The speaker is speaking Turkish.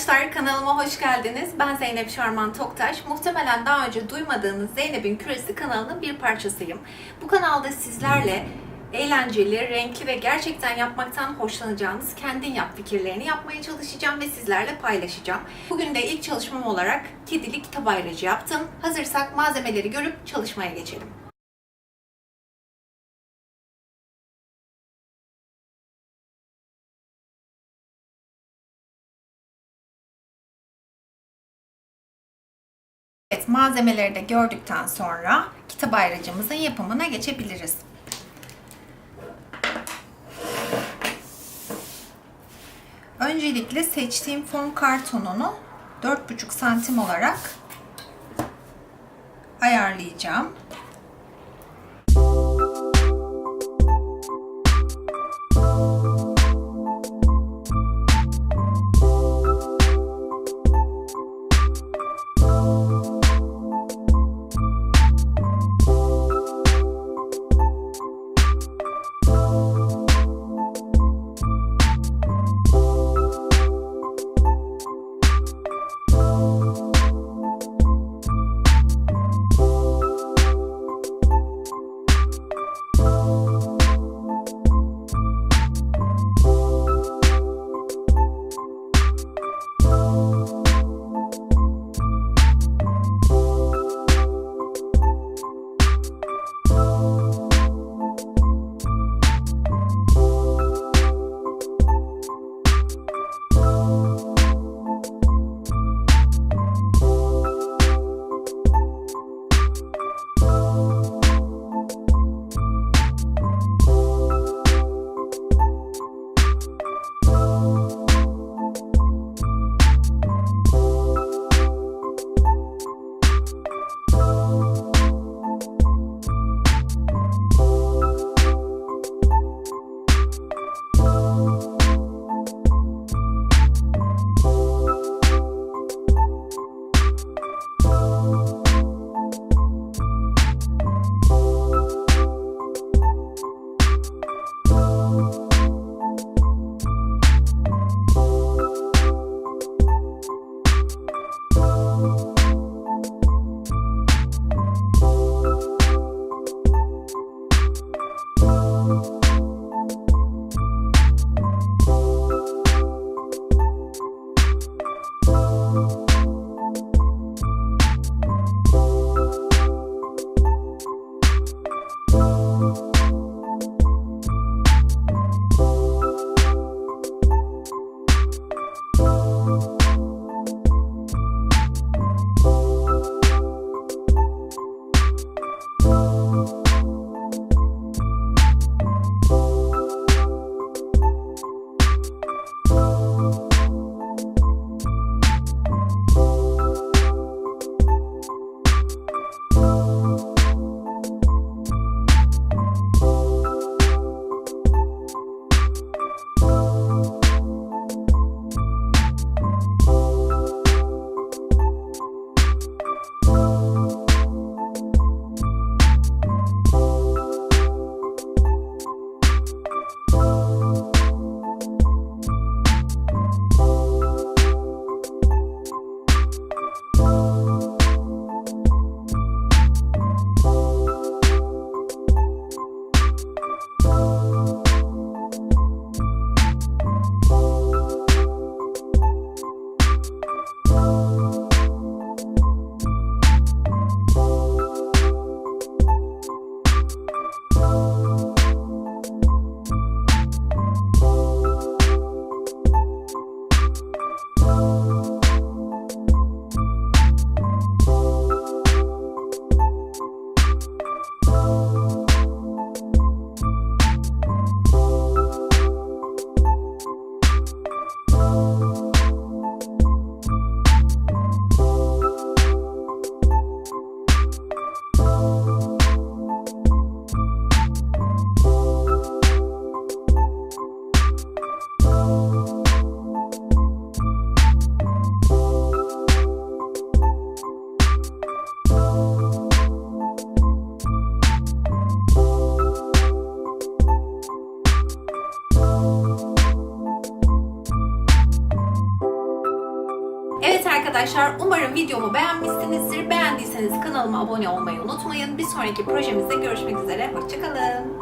arkadaşlar, kanalıma hoş geldiniz. Ben Zeynep Şarman Toktaş. Muhtemelen daha önce duymadığınız Zeynep'in Küresi kanalının bir parçasıyım. Bu kanalda sizlerle eğlenceli, renkli ve gerçekten yapmaktan hoşlanacağınız kendin yap fikirlerini yapmaya çalışacağım ve sizlerle paylaşacağım. Bugün de ilk çalışmam olarak Kedili kitap ayracı yaptım. Hazırsak malzemeleri görüp çalışmaya geçelim. Evet, malzemeleri de gördükten sonra kitap ayracımızın yapımına geçebiliriz. Öncelikle seçtiğim fon kartonunu 4,5 santim olarak ayarlayacağım. Evet arkadaşlar, umarım videomu beğenmişsinizdir. Beğendiyseniz kanalıma abone olmayı unutmayın. Bir sonraki projemizde görüşmek üzere. Hoşça kalın.